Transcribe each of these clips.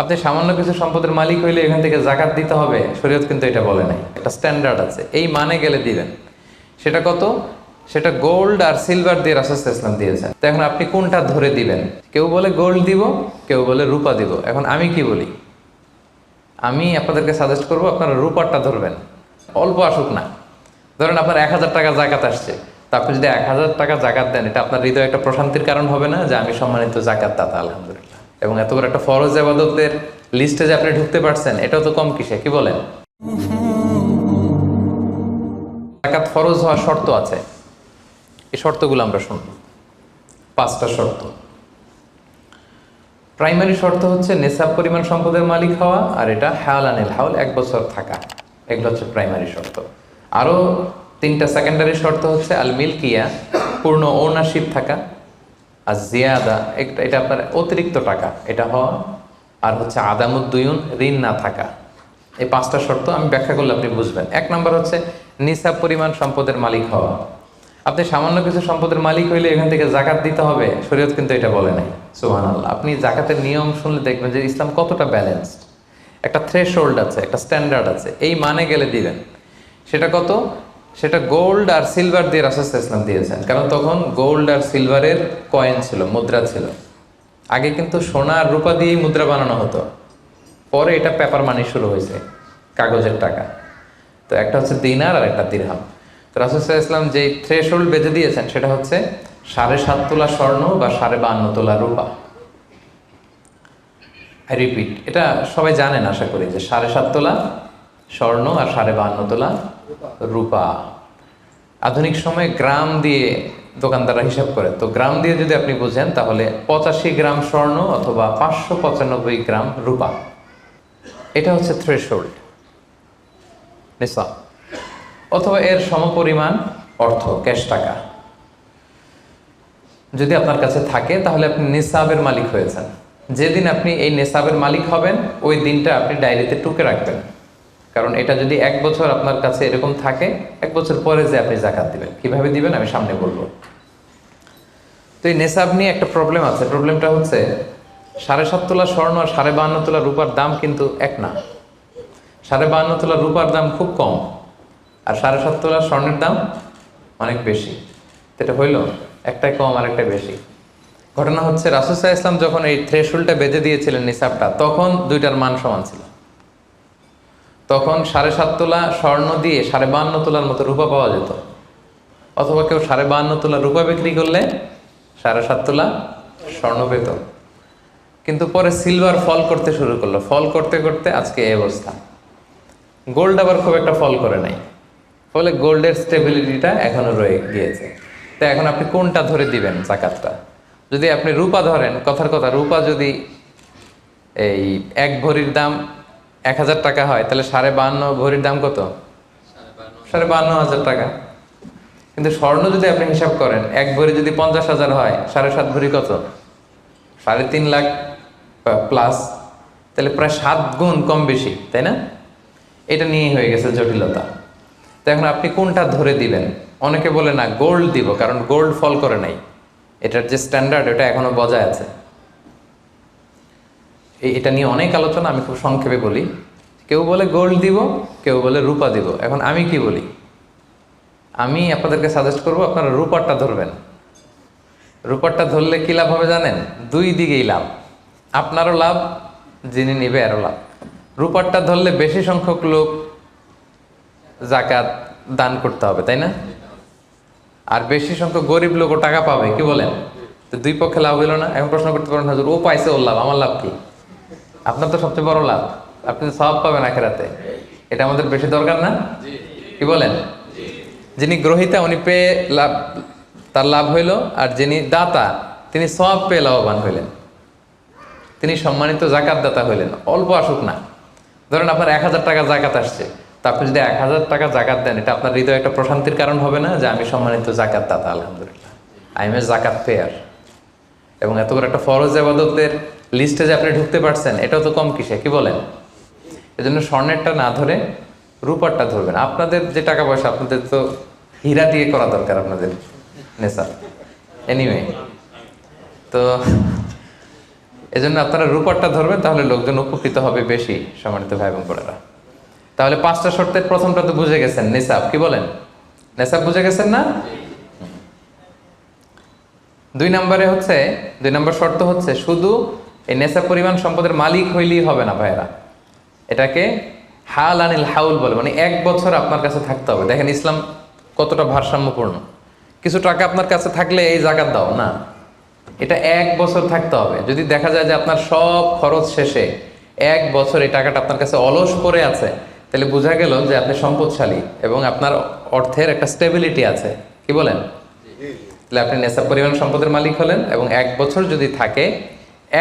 আপনি সামান্য কিছু সম্পদের মালিক হইলে এখান থেকে জাকাত দিতে হবে, শরীয়ত কিন্তু এটা বলে নাই। একটা স্ট্যান্ডার্ড আছে, এই মানে গেলে দিবেন। সেটা কত? সেটা গোল্ড আর সিলভার দিয়ে রাসূল সাল্লাল্লাহু আলাইহি ওয়াসাল্লাম দিয়েছেন। তো এখন আপনি কোনটা ধরে দিবেন? কেউ বলে গোল্ড দিব, কেউ বলে রূপা দিব। এখন আমি কি বলি? আমি আপনাদেরকে সাজেস্ট করবো আপনারা রূপারটা ধরবেন। অল্প আসুক না, ধরেন আপনার 1000 টাকা জাকাত আসছে, তা আপনি যদি 1000 টাকা জাকাত দেন, এটা আপনার হৃদয়ে একটা প্রশান্তির কারণ হবে না যে আমি সম্মানিত জাকাত দাতা, আলহামদুলিল্লাহ। এবং এত বড় একটা ফরজ ইবাদতের লিস্টে যে আপনি ঢুকতে পারছেন, এটাও তো কম কিসে, কি বলেন? জাকাত ফরজ হওয়ার শর্ত আছে, এই শর্তগুলো আমরা শুনব। 5টা শর্ত। প্রাইমারি শর্ত হচ্ছে নেসাব পরিমাণ সম্পদের মালিক হওয়া, আর এটা হাওলানিল হাওল, 1 বছর থাকা। এগুলো হচ্ছে প্রাইমারি শর্ত। আরও 3টা সেকেন্ডারি শর্ত হচ্ছে আল মিলকিয়া, পূর্ণ ওনারশিপ থাকা, আর জিয়াদা, এটা আপনার অতিরিক্ত টাকা এটা হওয়া, আর হচ্ছে আদামুদ্দুয়ুন, ঋণ না থাকা। এই 5টা শর্ত আমি ব্যাখ্যা করলে আপনি বুঝবেন। 1 নম্বর হচ্ছে নিসাব পরিমাণ সম্পদের মালিক হওয়া। আপনি সামান্য কিছু সম্পদের মালিক হইলে এখান থেকে জাকাত দিতে হবে, শরীয়ত কিন্তু এটা বলে নাই। সুবহানাল্লাহ। আপনি জাকাতের নিয়ম শুনলে দেখবেন যে ইসলাম কতটা ব্যালেন্সড। একটা থ্রেশহোল্ড আছে, একটা স্ট্যান্ডার্ড আছে, এই মানে গেলে দিবেন। সেটা কত? সেটা গোল্ড আর সিলভার দিয়ে রাসূল সাল্লাল্লাহু আলাইহি ওয়াসাল্লাম দিয়েছেন। কারণ তখন গোল্ড আর সিলভারের কয়েন ছিল, মুদ্রা ছিল। আগে কিন্তু সোনা আর রূপা দিয়েই মুদ্রা বানানো হতো, পরে এটা পেপার মানি শুরু হয়েছে, কাগজের টাকা। তো একটা হচ্ছে দিনার আর একটা দিরহাম। তো রাসূল সাল্লাল্লাহু আলাইহি ওয়াসাল্লাম যে থ্রেশহোল্ড বেঁধে দিয়েছেন সেটা হচ্ছে 7.5 তোলা স্বর্ণ বা 52.5 তোলা রূপা। আই রিপিট, এটা সবাই জানেন আশা করি, যে 7.5 তোলা স্বর্ণ আর 52.5 তোলা রূপা। আধুনিক সময়ে গ্রাম দিয়ে দোকানদাররা হিসাব করে, তো গ্রাম দিয়ে যদি আপনি বুঝেন তাহলে 85 গ্রাম স্বর্ণ অথবা 595 গ্রাম রূপা, এটা হচ্ছে থ্রেশহোল্ড নিসাব, অথবা এর সমপরিমাণ অর্থ, ক্যাশ টাকা যদি আপনার কাছে থাকে, তাহলে আপনি নিসাবের মালিক হয়েছেন। যেদিন আপনি এই নিসাবের মালিক হবেন, ওই দিনটা আপনি ডায়েরিতে টুকে রাখবেন। কারণ এটা যদি 1 বছর আপনার কাছে এরকম থাকে, 1 বছর পরে যে আপনি জাকাত দিবেন, কিভাবে দিবেন আমি সামনে বলবো। তো এই নেসাব নিয়ে একটা প্রবলেম আছে। প্রবলেমটা হচ্ছে 7.5 তোলা স্বর্ণ আর 52.5 তোলা রূপার দাম কিন্তু এক না। 52.5 তোলা রূপার দাম খুব কম, আর 7.5 তোলা স্বর্ণের দাম অনেক বেশি। এটা হইল একটাই কম আর একটা বেশি। ঘটনা হচ্ছে রাসূল সাল্লাল্লাহু আলাইহি ওয়াসাল্লাম যখন এই থ্রেশহোল্ডটা বেঁধে দিয়েছিলেন নিসাবটা, তখন দুইটার মান সমান ছিল। তখন 7.5 তোলা স্বর্ণ দিয়ে 52.5 তোলার মতো রূপা পাওয়া যেত, অথবা কেউ 52.5 তোলা রূপা বিক্রি করলে 7.5 তোলা স্বর্ণ পেত। কিন্তু পরে সিলভার ফল করতে শুরু করলো, ফল করতে করতে আজকে এই অবস্থা। গোল্ড আবার খুব একটা ফল করে নাই, ফলে গোল্ডের স্টেবিলিটিটা এখনো রয়ে গিয়েছে। তো এখন আপনি কোনটা ধরে দিবেন জাকাতটা? যদি আপনি রূপা ধরেন, কথার কথা, রূপা যদি এই 1 ভরির দাম 1000 টাকা হয়, তাহলে 52.5 ভরির দাম কত? 52,500 টাকা। কিন্তু স্বর্ণ যদি আপনি হিসাব করেন, 1 ভরি যদি 50,000 হয়, 7.5 ভরি কত? 3.5 লাখ প্লাস, তাহলে প্রায় 7 গুণ কম বেশি, তাই না? এটা নিয়ে হয়ে গেছে জটিলতা। তো এখন আপনি কোনটা ধরে দিবেন? অনেকে বলে না গোল্ড দিব, কারণ গোল্ড ফল করে নাই, এটার যে স্ট্যান্ডার্ড এটা এখনো বজায় আছে। এটা নিয়ে অনেক আলোচনা, আমি খুব সংক্ষেপে বলি। কেউ বলে গোল্ড দিব, কেউ বলে রূপা দিব। এখন আমি কি বলি? আমি আপনাদেরকে সাজেস্ট করবো আপনারা রূপারটা ধরবেন। রূপারটা ধরলে কি লাভ হবে জানেন? 2 দিকেই লাভ, আপনারও লাভ, যিনি নিবে আরও লাভ। রূপারটা ধরলে বেশি সংখ্যক লোক জাকাত দান করতে হবে, তাই না? আর বেশি সংখ্যক গরিব লোকও টাকা পাবে, কি বলেন? তো 2 পক্ষে লাভ হইল না? এখন প্রশ্ন করতে পারেন, হুজুর ও পাইছে ওর লাভ, আমার লাভ কি? আপনার তো সবচেয়ে বড় লাভ, আপনি সওয়াব পাবেন আখিরাতে। এটা আমাদের বেশি দরকার না? কি বলেন? যিনি গ্রহীতা উনি পেয়ে লাভ, তার লাভ হইল, আর যিনি দাতা তিনি সওয়াব পেয়ে লাভবান হইলেন, তিনি সম্মানিত জাকাত দাতা হইলেন। অল্প আসুক না, ধরেন আপনার 1000 টাকা জাকাত আসছে, তা আপনি যদি 1000 টাকা জাকাত দেন, এটা আপনার হৃদয়ে একটা প্রশান্তির কারণ হবে না যে আমি সম্মানিত জাকাত দাতা, আলহামদুলিল্লাহ, আই এম এ জাকাত পেয়ার। এবং এত বড় একটা ফরজ ইবাদতের লিস্টে যে আপনি ঢুকতে পারছেন, এটাও তো কম কিসে, কি বলেন? এজন্য স্বর্ণেরটা না ধরে রূপারটা ধরবেন। আপনাদের যে টাকা পয়সা, আপনাদের তো হীরা দিয়ে করা দরকার আপনাদের নেশা। এনিওয়ে, তো এজন্য আপনারা রূপারটা ধরবেন, তাহলে লোকজন উপকৃত হবে বেশি, সম্মানিত ভাই এবং বোনেরা। তাহলে 5টা শর্তের প্রথমটা তো বুঝে গেছেন, নিসাব। কি বলেন? নিসাব বুঝে গেছেন না? 2 নম্বর শর্ত হচ্ছে শুধু এই নেশাব পরিমাণ সম্পদের মালিক হইলেই হবে না ভাইয়েরা, এটাকে হাল আনিল হাউল বলে, মানে 1 বছর আপনার কাছে থাকতে হবে। দেখেন ইসলাম কতটা ভারসাম্যপূর্ণ। কিছু টাকা আপনার কাছে থাকলে এই জাকাত দাও না, এটা 1 বছর থাকতে হবে। যদি দেখা যায় যে আপনার সব খরচ শেষে 1 বছর এই টাকাটা আপনার কাছে অলস পড়ে আছে, তাহলে বোঝা গেল যে আপনি সম্পদশালী এবং আপনার অর্থের একটা স্টেবিলিটি আছে। কি বলেন? তাহলে আপনি নেশাব পরিমাণ সম্পদের মালিক হলেন, এবং 1 বছর যদি থাকে,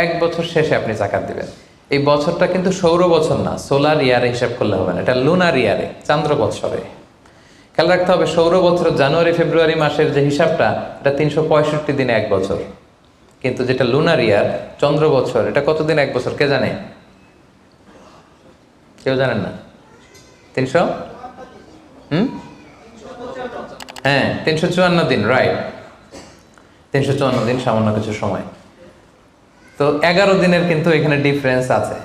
1 বছর শেষে আপনি জাকাত দিবেন। এই বছরটা কিন্তু সৌর বছর না, সোলার ইয়ারে হিসাব করলে হবে না, এটা লুনার ইয়ারে, চান্দ্র বৎসরে। খেয়াল রাখতে হবে, সৌর বছর জানুয়ারি ফেব্রুয়ারি মাসের যে হিসাবটা, এটা 365 দিনে 1 বছর। কিন্তু যেটা লুনার ইয়ার, চন্দ্র বছর, এটা কতদিন 1 বছর কে জানে? কেউ জানেন না? 300 হ্যাঁ 354 দিন, রাইট। 354 দিন, সামান্য কিছু সময়। তো 11 দিনের কিন্তু এখানে ডিফারেন্স আছে,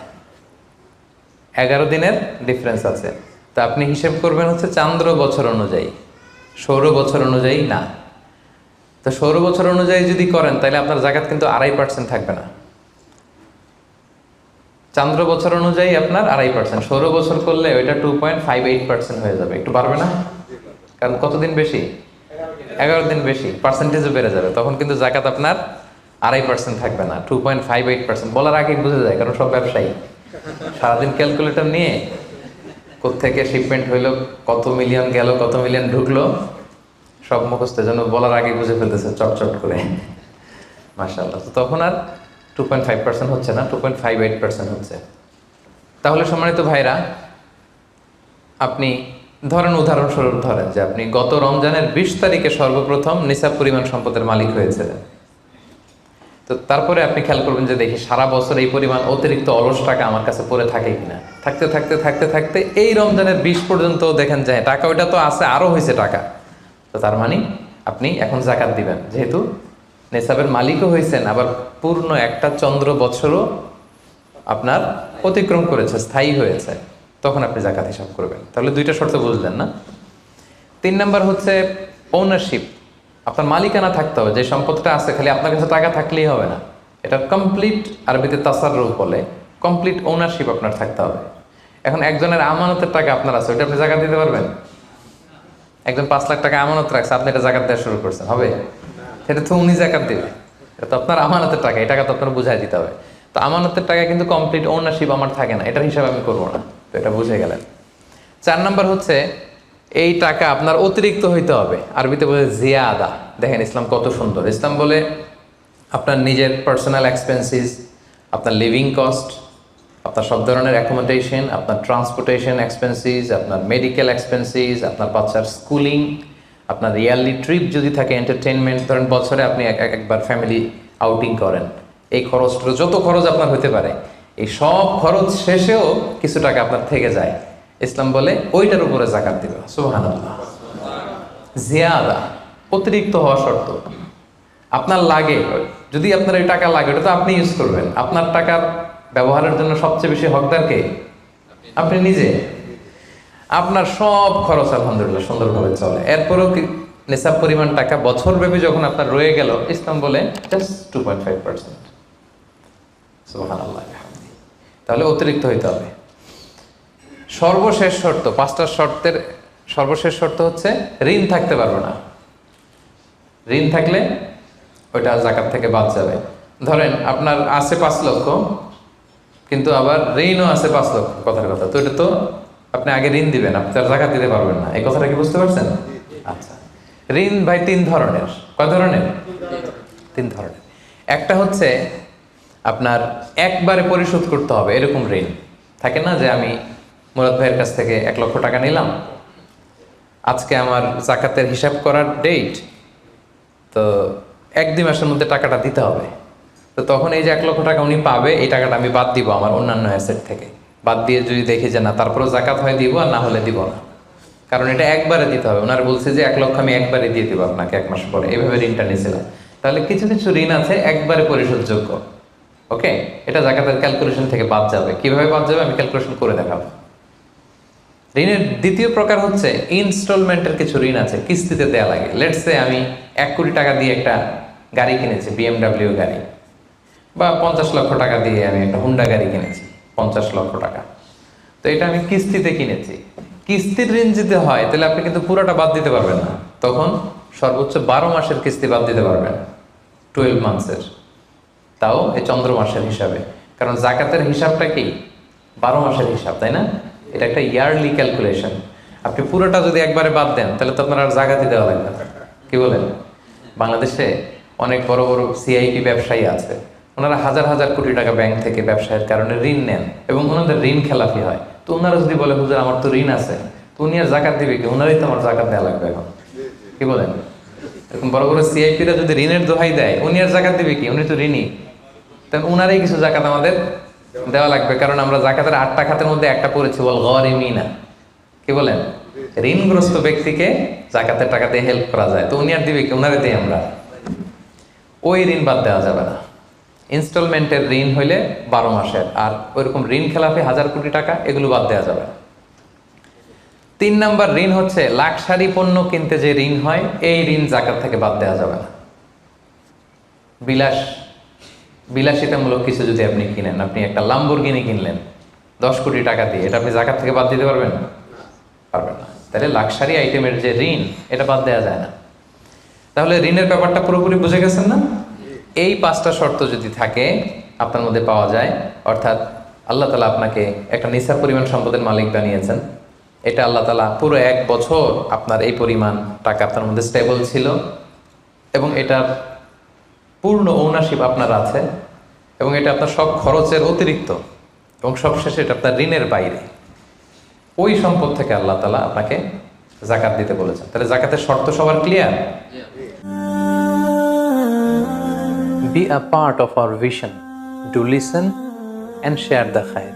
11 দিনের ডিফারেন্স আছে। তো আপনি হিসেব করবেন হচ্ছে চান্দ্র বছর অনুযায়ী, সৌর বছর অনুযায়ী না। তো সৌর বছর অনুযায়ী যদি করেন, তাহলে আপনার জাকাত কিন্তু 2.5% থাকবে না। চান্দ্র বছর অনুযায়ী আপনার 2.5%, সৌর বছর করলে ওইটা 2.58% হয়ে যাবে। একটু বাড়বে না? কারণ কতদিন বেশি? 11 দিন বেশি, পার্সেন্টেজও বেড়ে যাবে। তখন কিন্তু জাকাত আপনার 2.5% থাকবে না, 2.58%। বলার আগেই বুঝে যায়, কারণ সব ব্যবসায়ী সারাদিন ক্যালকুলেটর নিয়ে কোত্থেকে শিপমেন্ট হইলো, কত মিলিয়ন গেল, কত মিলিয়ন ঢুকলো, সব মুখস্থ, যেন বলার আগে বুঝে ফেলতেছে চটচট করে, মাশাআল্লাহ। তো তখন আর 2.5% হচ্ছে না, 2.58% হচ্ছে। তাহলে সম্মানিত ভাইরা, আপনি ধরেন, উদাহরণস্বরূপ ধরেন যে আপনি গত রমজানের 20 তারিখে সর্বপ্রথম নিসাব পরিমাণ সম্পদের মালিক হয়েছিলেন। তো তারপরে আপনি খেয়াল করবেন যে দেখি সারা বছর এই পরিমাণ অতিরিক্ত অলস টাকা আমার কাছে পড়ে থাকে কিনা। থাকতে থাকতে থাকতে থাকতে এই রমজানের 20 পর্যন্ত দেখেন যে টাকা ওইটা তো আছে, আরও হয়েছে টাকা। তো তার মানে আপনি এখন জাকাত দিবেন, যেহেতু নেসাবের মালিকও হয়েছেন, আবার পূর্ণ একটা চন্দ্র বছরও আপনার অতিক্রম করেছে, স্থায়ী হয়েছে, তখন আপনি জাকাত হিসাব করবেন। তাহলে 2টা শর্ত বুঝলেন না? 3 নাম্বার হচ্ছে ওনারশিপ। আপনার মালিকানা থাকতে হবে, যে সম্পদটা আছে খালি আপনার কাছে টাকা থাকলেই হবে না, এটা কমপ্লিট, আরবিতে তাসাররুফ বলে, কমপ্লিট ওনারশিপ আপনার থাকতে হবে। এখন একজনের আমানতের টাকা আপনার আছে, ওইটা আপনি জাকাত দিতে পারবেন? একজন 5 লাখ টাকা আমানত রাখছে, আপনি এটা জাকাত দেওয়া শুরু করছেন, হবে? সেটা তো উনি জাকাত দেবে, এটা তো আপনার আমানতের টাকা, এই টাকা তো আপনার বুঝাই দিতে হবে। তো আমানতের টাকা কিন্তু কমপ্লিট ওনারশিপ আমার থাকে না, এটার হিসাব আমি করবো না। তো এটা বুঝে গেলেন। 4 নাম্বার হচ্ছে এই টাকা আপনার অতিরিক্ত হইতে হবে, আরবিতে বলে জিয়াদা। দেখেন ইসলাম কত সুন্দর। ইসলাম বলে আপনার নিজের পার্সোনাল এক্সপেন্সিস, আপনার লিভিং কস্ট, আপনার সব ধরনের অ্যাকোমোডেশন, আপনার ট্রান্সপোর্টেশন এক্সপেন্সিস, আপনার মেডিকেল এক্সপেন্সিস, আপনার বাচ্চার স্কুলিং, আপনার ইয়ারলি ট্রিপ যদি থাকে, এন্টারটেনমেন্ট, ধরেন বছরে আপনি একবার ফ্যামিলি আউটিং করেন, এই খরচটা, যত খরচ আপনার হতে পারে, এই সব খরচ শেষেও কিছু টাকা আপনার থেকে যায়, ইসলাম বলে ওইটার উপরে জাকাত দিবে। সুবহানাল্লাহ। জিয়াদা, অতিরিক্ত হওয়া শর্ত। আপনার লাগে, যদি আপনার এই টাকা লাগে, ওটা তো আপনি ইউজ করবেন। আপনার টাকার ব্যবহারের জন্য সবচেয়ে বেশি হকদার কে? আপনি নিজে। আপনার সব খরচ আলহামদুলিল্লাহ সুন্দরভাবে চলে, এরপরেও নিসাব পরিমাণ টাকা বছরব্যাপী যখন আপনার রয়ে গেল, ইসলাম বলে জাস্ট 2.5%। সুবহানাল্লাহ। তাহলে অতিরিক্ত হইতে হবে। সর্বশেষ শর্ত, 5টা শর্তের সর্বশেষ শর্ত হচ্ছে ঋণ থাকতে পারবে না। ঋণ থাকলে ওইটা জাকাত থেকে বাদ যাবে। ধরেন আপনার আছে 5 লক্ষ, কিন্তু আবার ঋণও আছে 5 লক্ষ, কথার কথা। তো এটা তো আপনি আগে ঋণ দিবেন, আপনি তার জাকাত দিতে পারবেন না। এই কথাটা কি বুঝতে পারছেন? আচ্ছা, ঋণ ভাই 3 ধরনের। কয় ধরনের? 3 ধরনের। একটা হচ্ছে আপনার একবারে পরিশোধ করতে হবে, এরকম ঋণ থাকে না, যে আমি মুরাদ ভাইয়ের কাছ থেকে 1 লক্ষ টাকা নিলাম, আজকে আমার জাকাতের হিসাব করার ডেট, তো 1-2 মাসের মধ্যে টাকাটা দিতে হবে। তো তখন এই যে 1 লক্ষ টাকা উনি পাবে, এই টাকাটা আমি বাদ দিব আমার অন্যান্য অ্যাসেট থেকে। বাদ দিয়ে যদি দেখি যে না, তারপরেও জাকাত হয় দিব, আর না হলে দিব না, কারণ এটা একবারে দিতে হবে। ওনার বলছে যে 1 লক্ষ আমি একবারে দিয়ে দিব আপনাকে 1 মাস পরে, এইভাবে ঋণটা নিয়েছিলাম। তাহলে কিছু কিছু ঋণ আছে একবারে পরিশোধযোগ্য, ওকে, এটা জাকাতের ক্যালকুলেশন থেকে বাদ যাবে। কিভাবে বাদ যাবে আমি ক্যালকুলেশন করে দেখাবো। ঋণের দ্বিতীয় প্রকার হচ্ছে ইনস্টলমেন্টের কিছু ঋণ আছে, কিস্তিতে দেওয়া লাগে। লেটস সে আমি 1 কোটি টাকা দিয়ে একটা গাড়ি কিনেছি, BMW গাড়ি, বা 50 লক্ষ টাকা দিয়ে আমি একটা হুন্ডা গাড়ি কিনেছি 50 লক্ষ টাকা। তো এটা আমি কিস্তিতে কিনেছি। কিস্তির ঋণ যদি হয় তাহলে আপনি কিন্তু পুরোটা বাদ দিতে পারবেন না, তখন সর্বোচ্চ 12 মাসের কিস্তি বাদ দিতে পারবেন, 12 মান্থসের, তাও এই চন্দ্র মাসের হিসাবে। কারণ জাকাতের হিসাবটা কি 12 মাসের হিসাব, তাই না? এটা একটা ইয়ারলি ক্যালকুলেশন। আপনি পুরোটা যদি একবারে বাদ দেন তাহলে তো আপনার আর জাকাতই দেওয়া লাগবে না। কি বলেন? বাংলাদেশে অনেক বড় বড় সিআইপি ব্যবসায়ী আছে, ওনারা হাজার হাজার কোটি টাকা ব্যাংক থেকে ব্যবসায়ের কারণে ঋণ নেন এবং ওনাদের ঋণ খেলাপি হয়। তো ওনারা যদি বলে হুজুর আমার তো ঋণ আছে, তো উনি আর জাকাত দিবে কি? ওনারাই তো আমার জাকাত দেওয়া লাগবে এখন। কি বলেন? এরকম বড় বড় সিআইপিরা যদি ঋণের দোহাই দেয়, উনি আর জাকাত দিবে কি? উনি তো ঋণী। তাহলে উনারাই কিছু জাকাত আমাদের দেওয়া লাগবে, কারণ আমরা জাকাতের 8টা খাতের মধ্যে একটা পড়েছি, বল গরিমিনা। কি বলেন? ঋণগ্রস্ত ব্যক্তিকে জাকাতের টাকা দিয়ে হেল্প করা যায়। তো উনি আর দিবে কি? উনারে দিই আমরা। ওই ঋণ বাদ দেওয়া যাবে না। ইনস্টলমেন্টের ঋণ হইলে 12 মাসের, আর ওইরকম ঋণ খেলাপি 1000 কোটি টাকা, এগুলো বাদ দেওয়া যাবে না। 3 নাম্বার ঋণ হচ্ছে লাক্সারি পণ্য কিনতে যে ঋণ হয়, এই ঋণ জাকাত থেকে বাদ দেওয়া যাবে না। বিলাসিতামূলক কিছু যদি আপনি কিনেন, আপনি একটা লাম্বরগিনি কিনলেন 10 কোটি টাকা দিয়ে, এটা আপনি জাকাত থেকে বাদ দিতে পারবেন? পারবেন না। তাহলে লাক্সারি আইটেমের যে ঋণ, এটা বাদ দেওয়া যায় না। তাহলে ঋণের ব্যাপারটা পুরোপুরি বুঝে গেছেন না? এই 5টা শর্ত যদি থাকে আপনার মধ্যে পাওয়া যায়, অর্থাৎ আল্লাহ তালা আপনাকে একটা নিসাব পরিমাণ সম্পদের মালিক বানিয়েছেন, এটা আল্লাহ তালা পুরো 1 বছর আপনার এই পরিমাণ টাকা আপনার মধ্যে স্টেবল ছিল এবং এটার পূর্ণ ওনারশিপ আপনার আছে, এবং এটা আপনার সব খরচের অতিরিক্ত, এবং সবশেষে এটা আপনার ঋণের বাইরে। ওই সম্পদ থেকে আল্লাহ তালা আপনাকে জাকাত দিতে বলেছেন। তাহলে জাকাতের শর্ত সবার clear? Be a part of our vision. Do listen and share the khair.